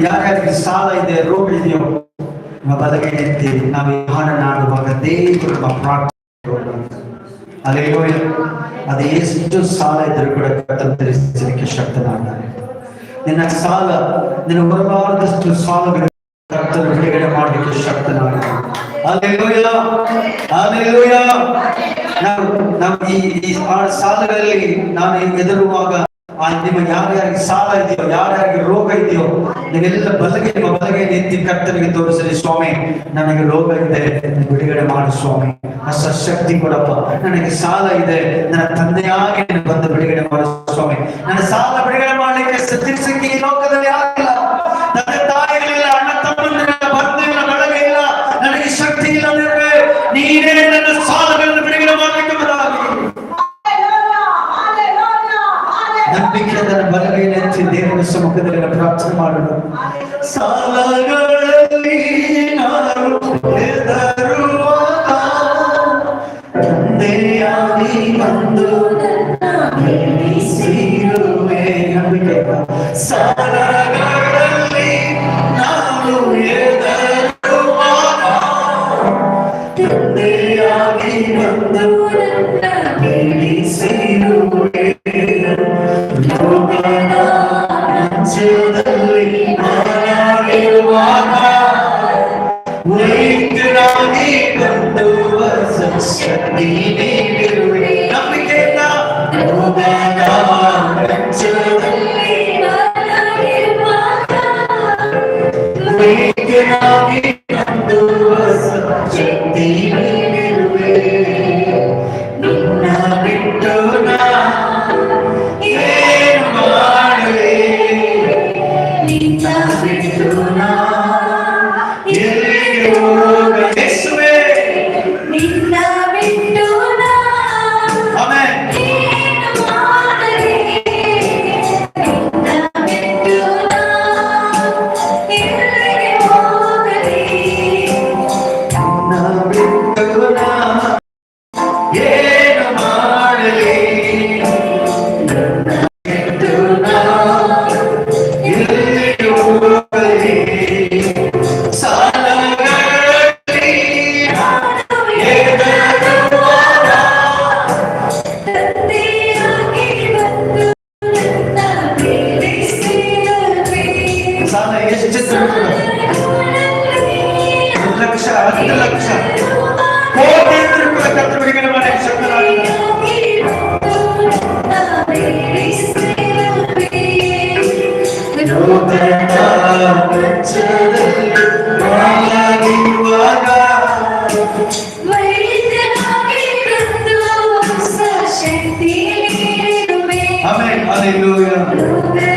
ಯಾರ್ಯಾರಿಗೆ ಸಾಲ ಇದೆ, ರೋಗ ಇದೆಯೋ ಬಲಗೈ ಎತ್ತಿ ನಾವು ಈ ಹಾಡನ್ನು ಆಡುವಾಗ ದೇವರು ಪ್ರಾರ್ಥನೆ. ಅಲ್ಲೇಲೂಯಾ. ಅದು ಎಷ್ಟು ಸಾಲ ಇದ್ರೂ ಕೂಡ ಕರ್ತನಿಗೆ ಶಕ್ತನಾಗಿದ್ದಾನೆ. ನಿನ್ನ ಸಾಲ, ನಿನ್ನ ಬರಬಾರದಷ್ಟು ಸಾಲಗಳು ಕರ್ತನು ಬಿಡುಗಡೆ ಮಾಡಲಿಕ್ಕೆ ಶಕ್ತನಾಗಿದ್ದಾನೆ. Alleluia, alleluia. ನಾವು ಈ ಸಾಲಗಳಲ್ಲಿ ನಾನು ಎದುರುವಾಗ ನಿಮ್ಮ ಯಾರ್ಯಾರಿಗೆ ಸಾಲ ಇದೆಯೋ, ಯಾರ್ಯಾರಿಗೆ ರೋಗ ಇದೆಯೋ, ನೀವೆಲ್ಲ ಬಲಗೆ ನಿಂತು ಕರ್ತನಿಗೆ ತೋರಿಸಲಿ, ಸ್ವಾಮಿ ನನಗೆ ರೋಗ ಇದೆ, ಬಿಡುಗಡೆ ಮಾಡು ಸ್ವಾಮಿ, ಹೊಸ ಶಕ್ತಿ ಕೊಡಪ್ಪ. ನನಗೆ ಸಾಲ ಇದೆ, ನನ್ನ ತಂದೆಯಾಗಿ ಬಂದು ಬಿಡುಗಡೆ ಮಾಡು ಸ್ವಾಮಿ. ನನ್ನ ಸಾಲ ಬಿಡುಗಡೆ ಮಾಡಲಿಕ್ಕೆ ತೀರ್ಸಕ್ಕೆ ಈ ಲೋಕದಲ್ಲಿ ಆಗಿಲ್ಲ. ನನ್ನ ತಾಯಿಗಳಿಲ್ಲ, ಅಣ್ಣ ತಮ್ಮಂದಿರಿಲ್ಲ, ಬಂಧುವಿಲ್ಲ, ಬಳಗ ಇಲ್ಲ, ನನಗೆ ಶಕ್ತಿ ಇಲ್ಲ. ನೀನೇ ನನ್ನ ಸಾಲಗಳನ್ನು ಬಿಡುಗಡೆ ಮಾಡಲಿಕ್ಕೆ ಬರಲಾಗಿ ನಂಬಿಕೆಯಿಂದ ಬಲಗೈ ನೆಚ್ಚಿ ದೇವರ ಸಮ್ಮುಖದಲ್ಲಿ ಪ್ರಾರ್ಥನೆ ಮಾಡೋಣ. ಸಾಲಗಳಲ್ಲಿ ನಾನು ಹೆದರುವಾಗ ತಂದೆಯಾಗಿ ಬಂದು ನಡೆಸಿರುವೆ. ನಂಬಿಕೆ. ಸಾಲಗಳಲ್ಲಿ ನಾನು ಹೆದರುವಾಗ ತಂದೆಯಾಗಿ ಬಂದು ನಡೆಸಿರುವೆ. Hallelujah.